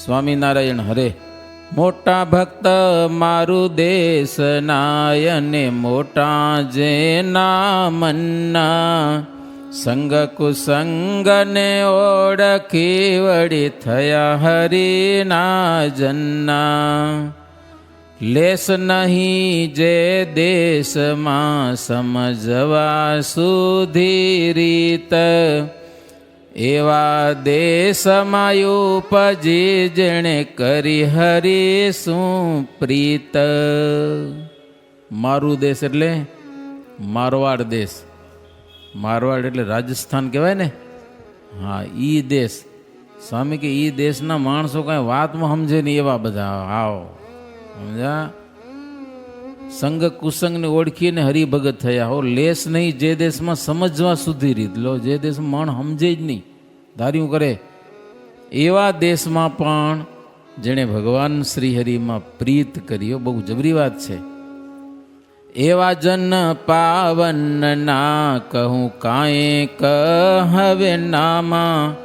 સ્વામિનારાયણ હરે. મોટા ભક્ત મારું દેશ નાયને મોટા જેના મન્ના સંગ કુસંગને ઓળખી વળી થયા હરિના જન્ના. લેસ નહીં જે દેશમાં સમજવા સુધી રીત એવા દેશમાં ઉપજી જેણે કરી હરિ શું પ્રીત. મારું દેશ એટલે મારવાડ દેશ. મારવાડ એટલે રાજસ્થાન કહેવાય ને. હા, ઈ દેશ. સ્વામી કે ઈ દેશના માણસો કાંઈ વાતમાં સમજે નહીં એવા બધા. આવો સમજા. સંગ કુસંગને ઓળખીને હરિભગત થયા હો. લેસ નહીં જે દેશમાં સમજવા સુધી રીત લો. જે દેશમાં મણ સમજે જ નહીં, ધાર્યું કરે, એવા દેશમાં પણ જેણે ભગવાન શ્રી હરિમાં પ્રીત કર્યો. બહુ જબરી વાત છે. એવા જન પાવન ના કહું કાંઈ કહવે નામા.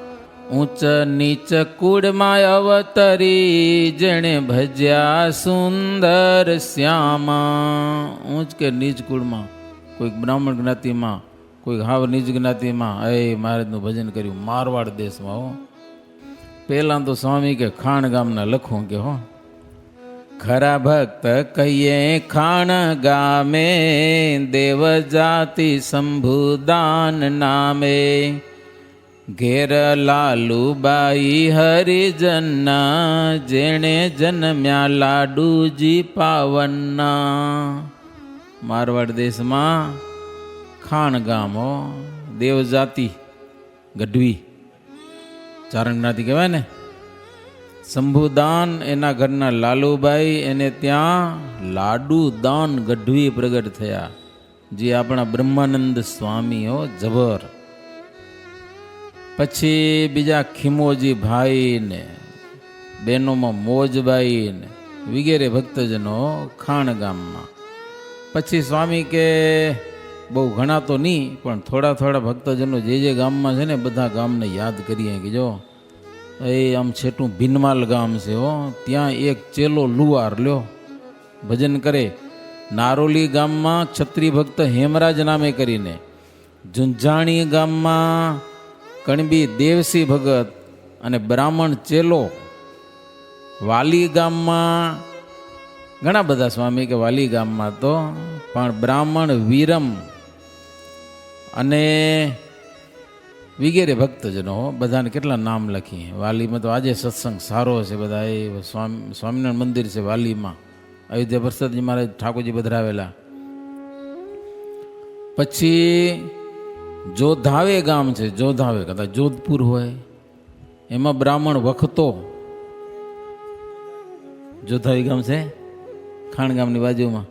ઊંચ નીચ કુળમાં અવતરી જેણે ભજ્યા સુંદર શ્યામા. ઊંચ કે નીચ કુળમાં, કોઈક બ્રાહ્મણ જ્ઞાતિમાં, કોઈક હાવ નીચ જ્ઞાતિમાં એ મહારાજનું ભજન કર્યું. મારવાડ દેશમાં હો. પહેલાં તો સ્વામી કે ખાણ ગામના લખું કે હો. ખરા ભક્ત કહીએ ખાણ ગામે દેવ જાતિ શંભુદાન નામે. ઘેર લાલુબાઈ હરિજનના જેણે જન્મ્યા લાડુજી પાવનના. મારવાડ દેશમાં ખાણ ગામો દેવજાતિ ગઢવી ચારણ જ્ઞાતિ કહેવાય ને. શંભુદાન એના ઘરના લાલુબાઈ એને ત્યાં લાડુ દાન ગઢવી પ્રગટ થયા. જે આપણા બ્રહ્માનંદ સ્વામી હો જબર. પછી બીજા ખીમોજી ભાઈ ને બહેનોમાં મોજબાઈ ને વગેરે ભક્તજનો ખાણ ગામમાં. પછી સ્વામી કે બહુ ઘણા તો નહીં પણ થોડા થોડા ભક્તજનો જે ગામમાં છે ને બધા ગામને યાદ કરીએ કે જો એ આમ છેટું ભીનમાલ ગામ છે હો. ત્યાં એક ચેલો લુવાર લ્યો ભજન કરે. નારોલી ગામમાં ક્ષત્રિય ભક્ત હેમરાજ નામે કરીને. ઝુંઝાણી ગામમાં કણબી દેવસી ભગત અને બ્રાહ્મણ ચેલો. વાલી ગામમાં ઘણા બધા સ્વામી કે વાલી ગામમાં તો પણ બ્રાહ્મણ વીરમ અને વગેરે ભક્તજનો બધાને કેટલા નામ લખી. વાલીમાં તો આજે સત્સંગ સારો છે. બધા એ સ્વામિનારાયણ મંદિર છે વાલીમાં. અયોધ્યા પ્રસાદજી મહારાજ ઠાકોરજી પધરાવેલા. પછી જોધાવે ગામ છે. જોધાવે કદાચ જોધપુર હોય. એમાં બ્રાહ્મણ વખતો. જોધાવી ગામ છે ખાણ ગામની બાજુમાં.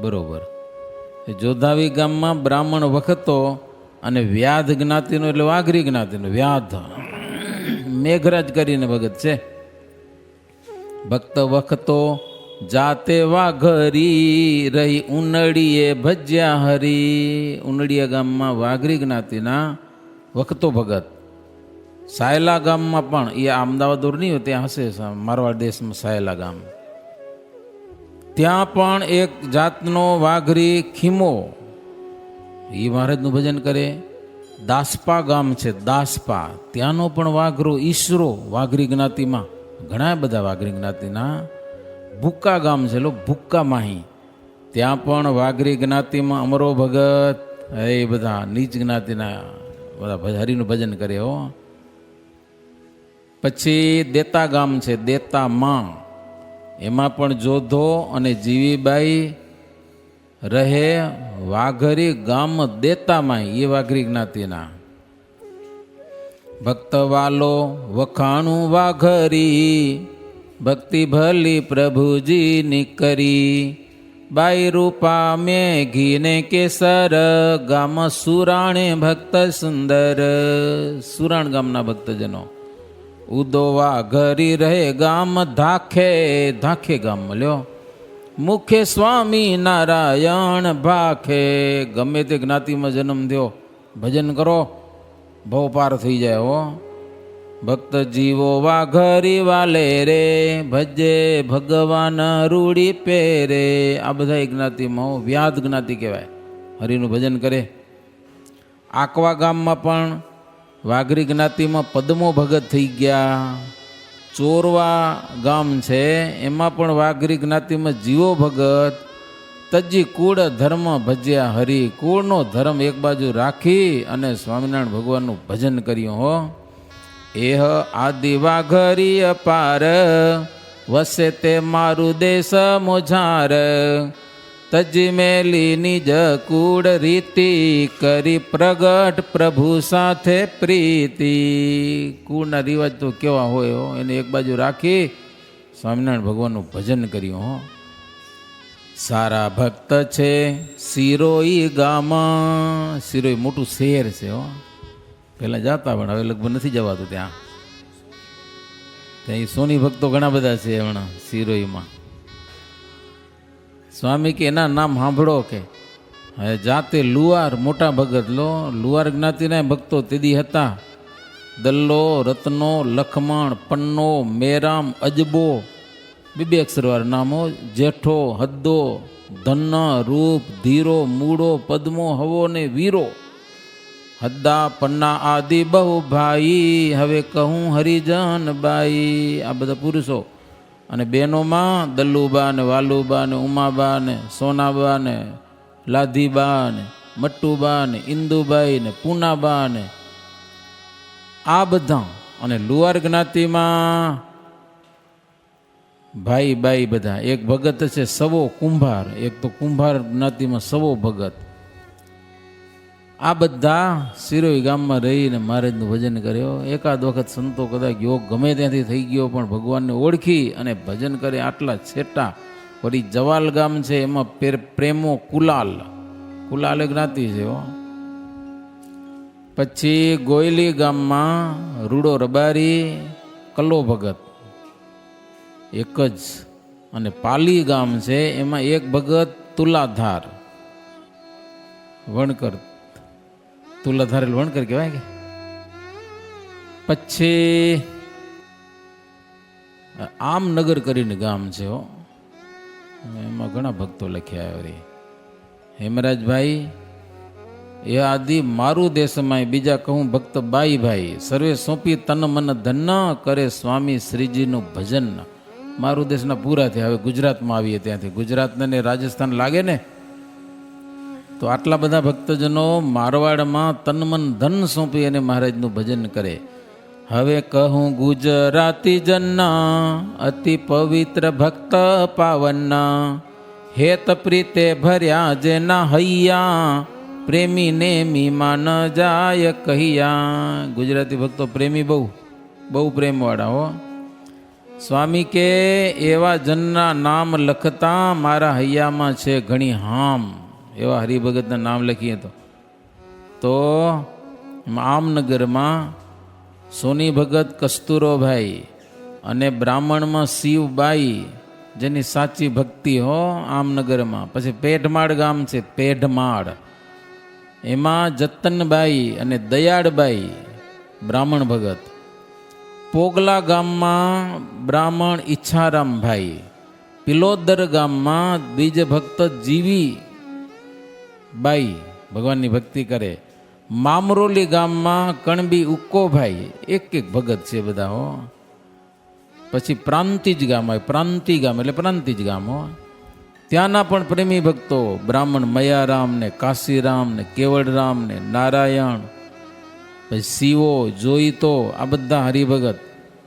બરોબર. જોધાવી ગામમાં બ્રાહ્મણ વખતો અને વ્યાધ જ્ઞાતિનો એટલે વાઘરી જ્ઞાતિનો વ્યાધ મેઘરાજ કરીને ભગત છે. ભક્ત વખતો જાતે વાઘરી રહી ઉનડીએ ભજ્યા હરી. ઉનડીયા ગામમાં વાઘરી જ્ઞાતિના વખતો ભગત. સાયલા ગામમાં પણ એ અમદાવાદ દૂર નહીં હોય ત્યાં હશે મારવાડ દેશમાં સાયલા ગામ. ત્યાં પણ એક જાતનો વાઘરી ખીમો એ મહારાજનું ભજન કરે. દાસપા ગામ છે દાસપા. ત્યાંનો પણ વાઘરો ઈસરો વાઘરી જ્ઞાતિમાં ઘણા બધા વાઘરી જ્ઞાતિના. ભૂક્કા ગામ છે લો ભૂક્કા માહી. ત્યાં પણ વાઘરી જ્ઞાતિમાં અમરો ભગત એ બધા નીચ જ્ઞાતિના બધા હરિનું ભજન કરે હો. પછી દેતા ગામ છે દેતા માં. એમાં પણ જોધો અને જીવીબાઈ રહે. વાઘરી ગામ દેતામાં એ વાઘરી જ્ઞાતિના. ભક્ત વાલો વખાણું વાઘરી ભક્તિ ભલી પ્રભુજીની કરી. બાઈ રૂપા મેઘીને કેસર ગામ સુરાણે ભક્ત સુંદર. સુરાણ ગામના ભક્તજનો. ઉદોવા ઘરી રહે ગામ ધાખે. ધાખે ગામ લ્યો. મુખે સ્વામી નારાયણ ભાખે. ગમે તે જ્ઞાતિમાં જન્મ થયો ભજન કરો ભવ પાર થઈ જાય હો. ભક્ત જીવો વાઘરી વાલે રે, ભજે ભગવાન રૂડી પેરે. આ બધા જ્ઞાતિમાં વ્યાધ જ્ઞાતિ કહેવાય, હરિનું ભજન કરે. આકવા ગામમાં પણ વાઘરી જ્ઞાતિમાં પદ્મો ભગત થઈ ગયા. ચોરવા ગામ છે એમાં પણ વાઘરી જ્ઞાતિમાં જીવો ભગત. તજી કુળ ધર્મ ભજ્યા હરિ, કુળનો ધર્મ એક બાજુ રાખી અને સ્વામિનારાયણ ભગવાનનું ભજન કર્યું હો. એહ આદિ વાઘરી અપાર, વસે તે મારું દેશ મોઝાર. તજી મેલી નિજ કુળ રીતિ, કરી પ્રગટ પ્રભુ સાથે પ્રીતિ. કુળના રિવાજ તો કેવા હોય હો, એને એક બાજુ રાખી સ્વામિનારાયણ ભગવાનનું ભજન કર્યું હો. સારા ભક્ત છે સિરોઈ ગામમાં. સિરોઈ મોટું શહેર છે હો, પહેલાં જતા પણ હવે લગભગ નથી જવાતું ત્યાં. ત્યાં સોની ભક્તો ઘણા બધા છે હમણાં સિરોઈમાં. સ્વામી કે એના નામ સાંભળો કે હવે જાતે લુવાર મોટા ભગત લો. લુવાર જ્ઞાતિના ભક્તો તેદી હતા. દલ્લો, રત્નો, લખમણ, પન્નો, મેરામ, અજબો, બે અક્ષરવાર નામો. જેઠો, હદ્દો, ધન, રૂપ, ધીરો, મૂળો, પદ્મો, હવો ને વીરો. હદ્દા, પન્ના આદિ બહુ ભાઈ, હવે કહું હરિજન બાઈ. આ બધા પુરુષો. અને બહેનોમાં દલ્લુબા ને વાલુબા ને ઉમાબા ને સોનાબા ને લાધીબા ને મટ્ટુબા ને ઇન્દુબાઈ ને પૂનાબા ને આ બધા. અને લુવાર જ્ઞાતિમાં ભાઈ બાઈ બધા. એક ભગત છે સવો કુંભાર, એક તો કુંભાર જ્ઞાતિમાં સવો ભગત. આ બધા સિરોઈ ગામમાં રહીને મહારાજનું ભજન કર્યો. એકાદ વખત સંતો કદાચ યોગ ગમે ત્યાંથી થઈ ગયો પણ ભગવાનને ઓળખી અને ભજન કરે આટલા છેટા. વળી જવાલ ગામ છે એમાં પ્રેમો કુલાલ, કુલાલ જ્ઞાતિ છે હો. પછી ગોયલી ગામમાં રૂડો રબારી, કલ્લો ભગત એક જ. અને પાલી ગામ છે એમાં એક ભગત તુલાધાર વણકર, તુલાધાર વણકર કહેવાય કે. પછી આમનગર કરીને ગામ છે હો, એમાં ઘણા ભક્તો લખ્યા આવ્યા. હેમરાજભાઈ એ આદિ મારું દેશમાં, બીજા કહું ભક્ત બાઈ ભાઈ. સર્વે સોંપી તન મન ધન, કરે સ્વામી શ્રીજીનું ભજન. મારું દેશના પૂરા થયા. હવે ગુજરાતમાં આવીએ ત્યાંથી. ગુજરાતને ને રાજસ્થાન લાગે ને, તો આટલા બધા ભક્તજનો મારવાડમાં તન મન ધન સોંપી અને મહારાજનું ભજન કરે. હવે કહું ગુજરાતી જન્ના, અતિ પવિત્ર ભક્ત પાવનના. હેત પ્રીતે ભર્યા જેના હૈયા, પ્રેમી નેમીમાં ન જાય કહિયા. ગુજરાતી ભક્તો પ્રેમી બહુ બહુ પ્રેમવાળા હો. સ્વામી કે એવા જનના નામ લખતા મારા હૈયામાં છે ઘણી હામ. એવા હરિભગતના નામ લખીએ તો આમનગરમાં સોની ભગત કસ્તુરોભાઈ અને બ્રાહ્મણમાં શિવબાઈ, જેની સાચી ભક્તિ હો આમનગરમાં. પછી પેઢમાળ ગામ છે, પેઢમાળ, એમાં જતનબાઈ અને દયાળબાઈ બ્રાહ્મણ ભગત. પોગલા ગામમાં બ્રાહ્મણ ઈચ્છારામભાઈ. પિલોદર ગામમાં દ્વિજ ભક્ત જીવી બાઈ ભગવાનની ભક્તિ કરે. મામરોલી ગામમાં કણબી ઉક્કોભાઈ. એક એક ભગત છે બધા હો. પછી પ્રાંતિજ ગામ હોય, પ્રાંતિ ગામ એટલે પ્રાંતિજ ગામ હો. ત્યાંના પણ પ્રેમી ભક્તો બ્રાહ્મણ મયારામ ને કાશીરામ ને કેવડરામ ને નારાયણ, પછી શિવો જોઈતો, આ બધા હરિભગત.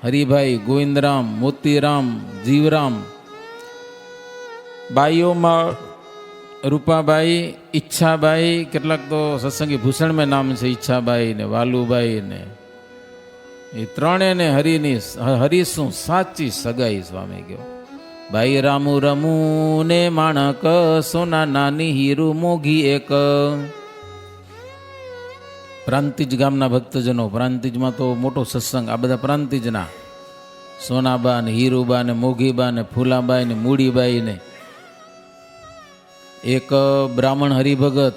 હરિભાઈ, ગોવિંદરામ, મોતીરામ, જીવરામ. બાઈઓમાં રૂપાબાઈ, ઈચ્છાબાઈ, કેટલાક તો સત્સંગી ભૂષણમાં નામ છે, ઈચ્છાબાઈ ને વાલુબાઈ ને. એ ત્રણેયને હરિશું સાચી સગાઈ સ્વામી ગયો. ભાઈ રામુ રમુ ને માણક, સોના નાની હીરુ મોઘી એક. પ્રાંતિજ ગામના ભક્તજનો. પ્રાંતિજમાં તો મોટો સત્સંગ. આ બધા પ્રાંતિજના સોનાબા ને હીરુબા ને મોઘીબા ને ફૂલાબાઈ ને મૂડીબાઈ ને. એક બ્રાહ્મણ હરિભગત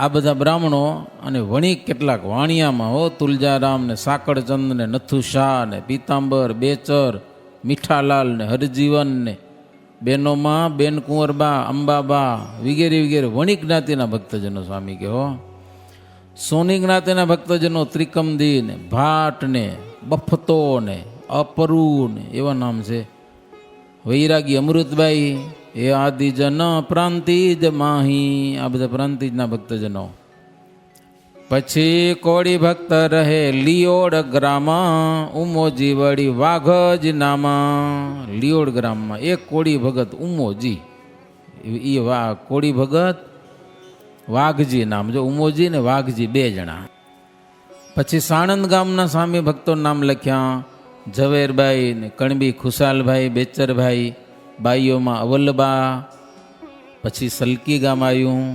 આ બધા બ્રાહ્મણો અને વણિક કેટલાક વાણિયામાં હો, તુલજારામ ને સાકળચંદ ને નથુ શાહ ને પીતાંબર, બેચર, મીઠાલાલ ને હરજીવન ને બેનોમાં બેન કુંવરબા, અંબાબા વગેરે વગેરે વણિક જ્ઞાતિના ભક્તજનો સ્વામી કે હો. સોની જ્ઞાતિના ભક્તજનો ત્રિકમદી ને ભાટ ને બફતો ને અપરુ ને એવા નામ છે. વૈરાગી અમૃતબાઈ એ આદિજન પ્રાંતિજ માહી, આ બધા પ્રાંતિજના ભક્તજનો. પછી કોળી ભક્ત રહે લિયોડ ગ્રામમાં, ઉમોજી વળી વાઘજ નામા. લિયોડ ગ્રામમાં એક કોળી ભગત ઉમોજી, એ કોળી ભગત વાઘજી નામ, જો ઉમોજી ને વાઘજી બે જણા. પછી સાણંદ ગામના સ્વામી ભક્તો નામ લખ્યા, ઝવેરબાઈ ને કણબી ખુશાલભાઈ, બેચરભાઈ, બાઈઓમાં અવલબા. પછી સલકી ગામ આવ્યું,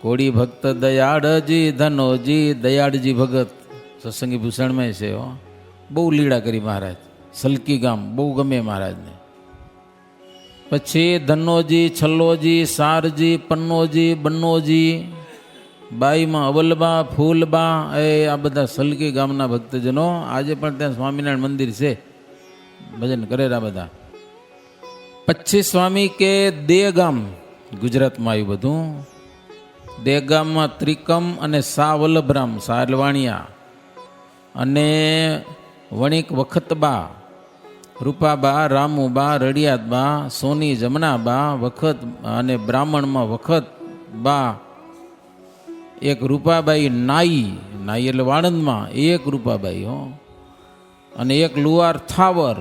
કોળી ભક્ત દયાળજી ધનોજી, દયાળજી ભગત સત્સંગી ભૂષણમાં છે હો, બહુ લીડા કરી મહારાજ. સલકી ગામ બહુ ગમે મહારાજને. પછી ધનોજી, છલ્લોજી, સારજી, પન્નોજી, બન્નોજી, બાઈમાં અવલબા, ફૂલબા, આ બધા સલકી ગામના ભક્તજનો. આજે પણ ત્યાં સ્વામિનારાયણ મંદિર છે, ભજન કરેલા બધા. પછી સ્વામી કે દેગામ, ગુજરાતમાં આવ્યું બધું. દેગામમાં ત્રિકમ અને સા વલ્લભરામ, સાલવાણિયા અને વણિક વખતબા, રૂપાબા, રામુબા, રડિયાતબા, સોની જમનાબા, વખત અને બ્રાહ્મણમાં વખતબા, એક રૂપાબાઈ નાઈ, નાઈ એટલે વાણંદમાં એક રૂપાબાઈ હો, અને એક લુવાર થાવર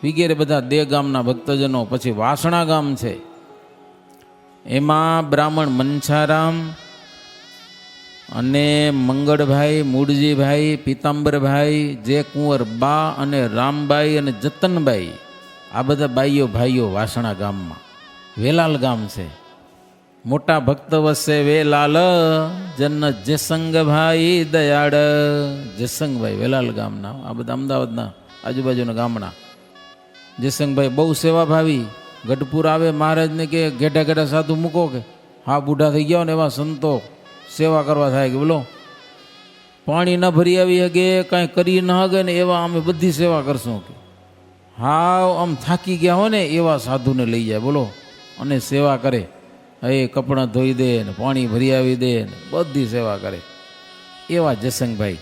વગેરે બધા દેગામના ભક્તજનો. પછી વાસણા ગામ છે, એમાં બ્રાહ્મણ મનછારામ અને મંગળભાઈ, મૂળજીભાઈ, પીતાંબરભાઈ, જે કુંવર બા અને રામબાઈ અને જતનબાઈ, આ બધા બાઈઓ ભાઈઓ વાસણા ગામમાં. વેલાલ ગામ છે, મોટા ભક્ત વસે વેલાલ, જન જસંગભાઈ દયાળ. જસંગભાઈ વેલાલ ગામના, આ બધા અમદાવાદના આજુબાજુના ગામના. જસંગભાઈ બહુ સેવાભાવી. ગઢપુર આવે મહારાજને કે ઘેટા ઘેટા સાધુ મૂકો, કે હા બુઢા થઈ ગયા ને એવા સંતો સેવા કરવા થાય, કે બોલો પાણી ન ભરી આવી હગે, કાંઈ કરી ન હગે ને એવા અમે બધી સેવા કરશું. કે હા આમ થાકી ગયા હોય ને એવા સાધુને લઈ જાય બોલો, અને સેવા કરે. કપડાં ધોઈ દે ને પાણી ભરી આવી દે ને બધી સેવા કરે, એવા જસંગભાઈ.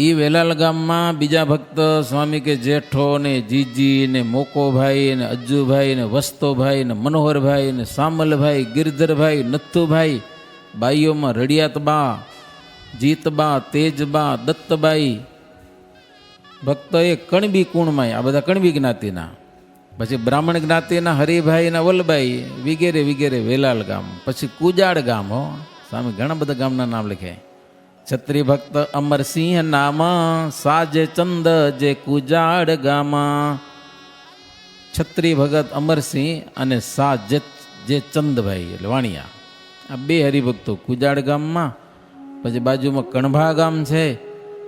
એ વેલાલ ગામમાં બીજા ભક્ત સ્વામી કે જેઠો ને જીજી ને મોકોભાઈ ને અજ્જુભાઈ ને વસ્તોભાઈ ને મનોહરભાઈ ને સામલભાઈ, ગિરધરભાઈ, નથુભાઈ, બાઈઓમાં રડિયાતબા, જીતબા, તેજબા, દત્તબાઈ ભક્ત. એ કણબી કુણમાં, આ બધા કણબી જ્ઞાતિના. પછી બ્રાહ્મણ જ્ઞાતિના હરિભાઈ ના વલભાઈ વગેરે વગેરે વેલાલ ગામ. પછી કુજાડ ગામ હો, સ્વામી ઘણા બધા ગામના નામ લખ્યા. છત્રી ભક્ત અમરસિંહ નામ, સાજે ચંદ જે કુજાડ ગામા. છત્રી ભગત અમરસિંહ અને સાજ જે ચંદભાઈ એટલે વાણિયા, આ બે હરિભક્તો કુજાડ ગામમાં. પછી બાજુમાં કણભા ગામ છે,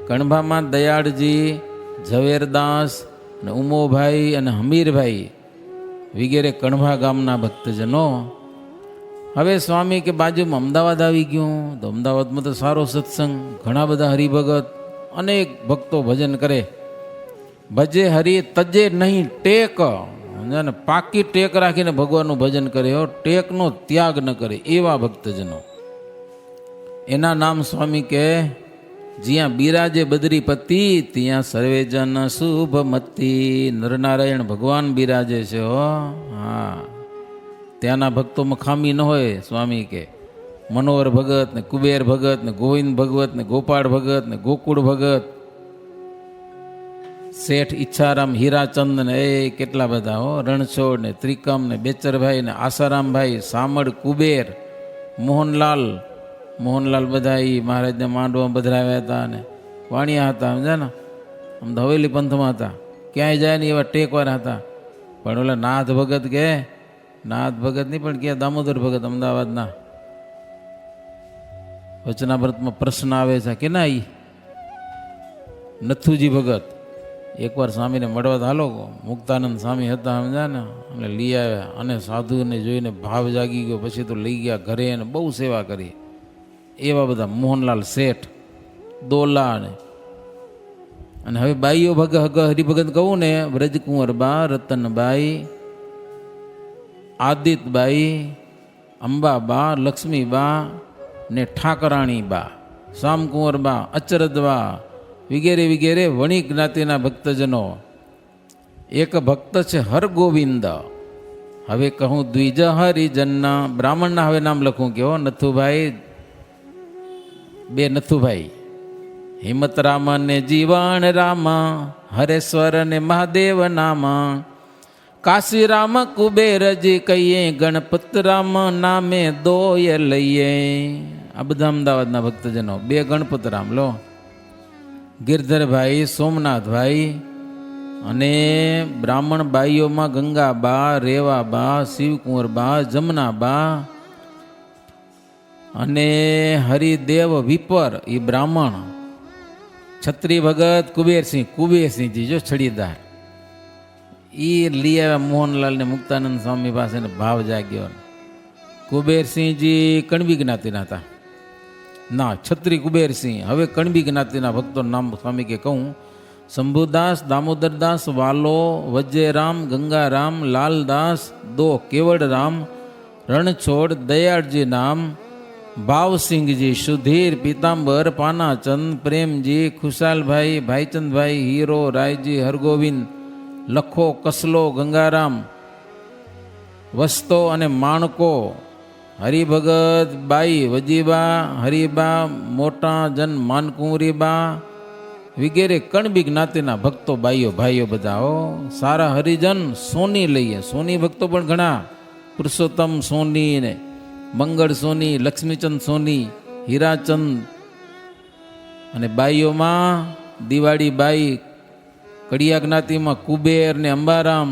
કણભામાં દયાળજી, ઝવેરદાસ અને ઉમોભાઈ અને હમીરભાઈ વગેરે કણભા ગામના ભક્તજનો. હવે સ્વામી કે બાજુમાં અમદાવાદ આવી ગયું, તો અમદાવાદમાં તો સારો સત્સંગ, ઘણા બધા હરિભગત, અનેક ભક્તો ભજન કરે. ભજે હરિ તજે નહીં ટેક, ને પાકી ટેક રાખીને ભગવાનનું ભજન કરે હો, ટેકનો ત્યાગ ન કરે એવા ભક્તજનો. એના નામ સ્વામી કે જ્યાં બિરાજે બદ્રીપતિ, ત્યાં સર્વેજન શુભમતી. નરનારાયણ ભગવાન બિરાજે છે હો. હા, ત્યાંના ભક્તોમાં ખામી ન હોય. સ્વામી કે મનોહર ભગત ને કુબેર ભગત ને ગોવિંદ ભગત ને ગોપાળ ભગત ને ગોકુળ ભગત, શેઠ ઈચ્છારામ, હીરાચંદ ને એ કેટલા બધા હો, રણછોડ ને ત્રિકમ ને બેચરભાઈ ને આસારામભાઈ, સામળ, કુબેર, મોહનલાલ. મોહનલાલ બધા એ મહારાજને માંડવા બદલાવ્યા હતા ને વાણિયા હતા, સમજ્યા ને, આમ તો હવેલી પંથમાં હતા, ક્યાંય જાય ને એવા ટેકવાના હતા. પણ ઓલા નાથ ભગત કે, નાથ ભગત નહીં પણ ક્યાં દામોદર ભગત અમદાવાદના, વચનામૃતમાં પ્રશ્ન આવે છે કે ના, ઈ નથુજી ભગત એકવાર સ્વામીને મળવા તો હાલો, મુક્તાનંદ સ્વામી હતા સમજા ને, અને લઈ આવ્યા, અને સાધુને જોઈને ભાવ જાગી ગયો, પછી તો લઈ ગયા ઘરે અને બહુ સેવા કરી. એવા બધા મોહનલાલ શેઠ, દોલા ને. અને હવે બાઈઓ હરિભગત કહું ને, વ્રજકુંવરબા, રતનબાઈ, આદિતબાઈ, અંબાબા, લક્ષ્મીબા ને ઠાકરાણીબા, શામકુંવરબા, અચરદબા વગેરે વગેરે વણિક જ્ઞાતિના ભક્તજનો. એક ભક્ત છે હરગોવિંદ. હવે કહું દ્વિજ હરિજનના, બ્રાહ્મણના હવે નામ લખું કે નથુભાઈ, બે નથુભાઈ, હિમતરામ ને જીવણ રામ, હરેશ્વર ને મહાદેવ નામ, કાશીરામ કુબેરજી કહીએ, ગણપત રામ નામે દોય લઈએ. આ બધા અમદાવાદના ભક્તજનો. બે ગણપત રામ લો, ગિરધરભાઈ, સોમનાથભાઈ. અને બ્રાહ્મણ બાઈઓમાં ગંગાબા, રેવાબા, શિવકુંવરબા, જમનાબા અને હરિદેવ વિપર એ બ્રાહ્મણ. છત્રી ભગત કુબેરસિંહજી જો છડીદાર, એ લઈ આવ્યા મોહનલાલ ને મુક્તાનંદ સ્વામી પાસે ને ભાવ જાગ્યો. કુબેરસિંહજી કણબી જ્ઞાતિના હતા ના, છત્રી કુબેરસિંહ. હવે કણબી જ્ઞાતિના ભક્તોનું નામ સ્વામી કે કહું: શંભુદાસ, દામોદરદાસ, વાલો, વજ્જેરામ, ગંગારામ, લાલદાસ, દો કેવડરામ, રણછોડ, દયાળજી નામ, ભાવસિંહજી, સુધીર, પીતાંબર, પાનાચંદ, પ્રેમજી, ખુશાલભાઈ, ભાઈચંદભાઈ, હીરો, રાયજી, હરગોવિંદ, લખો, કસલો, ગંગારામ, વસ્તો અને માણકો, હરિભગત બાઈ, વજીબા, હરિબા, મોટા જન, માનકુંવરીબા વગેરે કણબી જ્ઞાતિના ભક્તો, બાઈઓ ભાઈઓ બધા. સારા હરિજન સોની લઈએ. સોની ભક્તો પણ ઘણા, પુરુષોત્તમ સોની ને મંગળ સોની, લક્ષ્મીચંદ સોની, હીરાચંદ. અને બાઈઓમાં દિવાળી બાઈ, કડિયા જ્ઞાતિમાં કુબેર ને અંબારામ,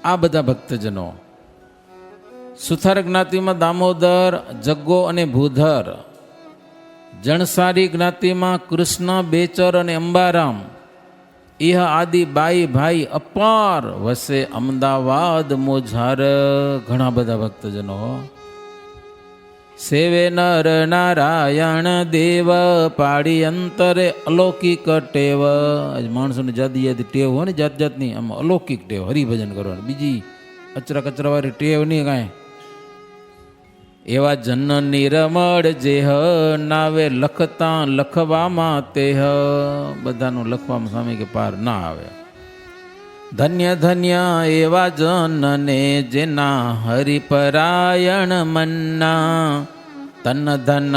આ બધા ભક્તજનો. સુથાર જ્ઞાતિમાં દામોદર, જગ્ગો અને ભૂધર. જણસારી જ્ઞાતિમાં કૃષ્ણ, બેચર અને અંબારામ. ઇહ આદિ બાઈ ભાઈ અપાર વસે અમદાવાદ મોજાર. ઘણા બધા ભક્તજનો. સેવે નર નારાયણ દેવ, પાડી અંતરે અલૌકિક ટેવ. માણસોની જાદી જાદી ટેવ હોય ને, જાત જાતની, આમ અલૌકિક ટેવ હરિભજન કરવાની. બીજી અચરા કચરાવાળી ટેવ નહીં કાંઈ. એવા જન નિરમળ જેહ, નાવે લખતા લખવામાં તેહ. બધાનું લખવામાં સ્વામી કે પાર ના આવે. ધન્ય ધન્ય એવા જનને, જેના હરિપરાયણ મન્ના. તન ધન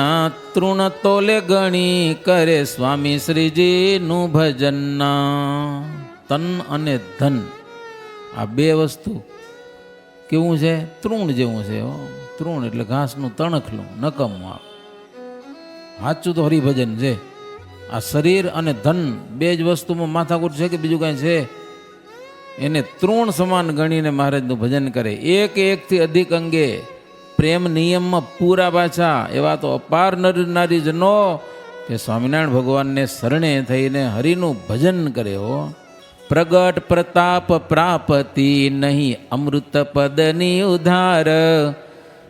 તૃણ તોલે ગણી, કરે સ્વામી શ્રીજીનું ભજનના. તન અને ધન આ બે વસ્તુ કેવું છે? તૃણ જેવું છે. તૃણ એટલે ઘાસનું તણખલું, નકમું. આ સાચું તો હરિભજન છે. આ શરીર અને ધન બે જ વસ્તુમાં માથાકૂટ છે કે બીજું કાંઈ છે? એને તૃણ સમાન ગણીને મહારાજનું ભજન કરે. એક એકથી અધિક અંગે પ્રેમ નિયમમાં પૂરા પાછા. એવા તો અપાર નર નારીજનો કે સ્વામિનારાયણ ભગવાનને શરણે થઈને હરિનું ભજન કરે. પ્રગટ પ્રતાપ પ્રાપતિ, નહીં અમૃત પદની ઉધાર.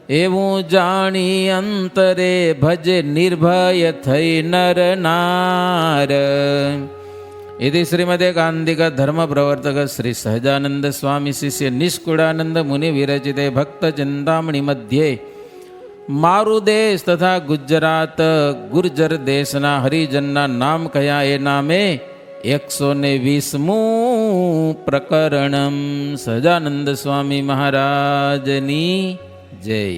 એવું જાણી અંતરે ભજે, નિર્ભય થઈ નર નાર. इति श्रीमदेकान्तिक धर्म प्रवर्तक श्री सहजानंद स्वामी शिष्य निष्कुळानंद मुनि विरचिते भक्त चिंतामणि मध्ये मारु देश तथा गुजरात गुर्जर देशना हरिजनना नाम कया ए नामे 120 प्रकरणम. सहजानंद स्वामी महाराजनी जय.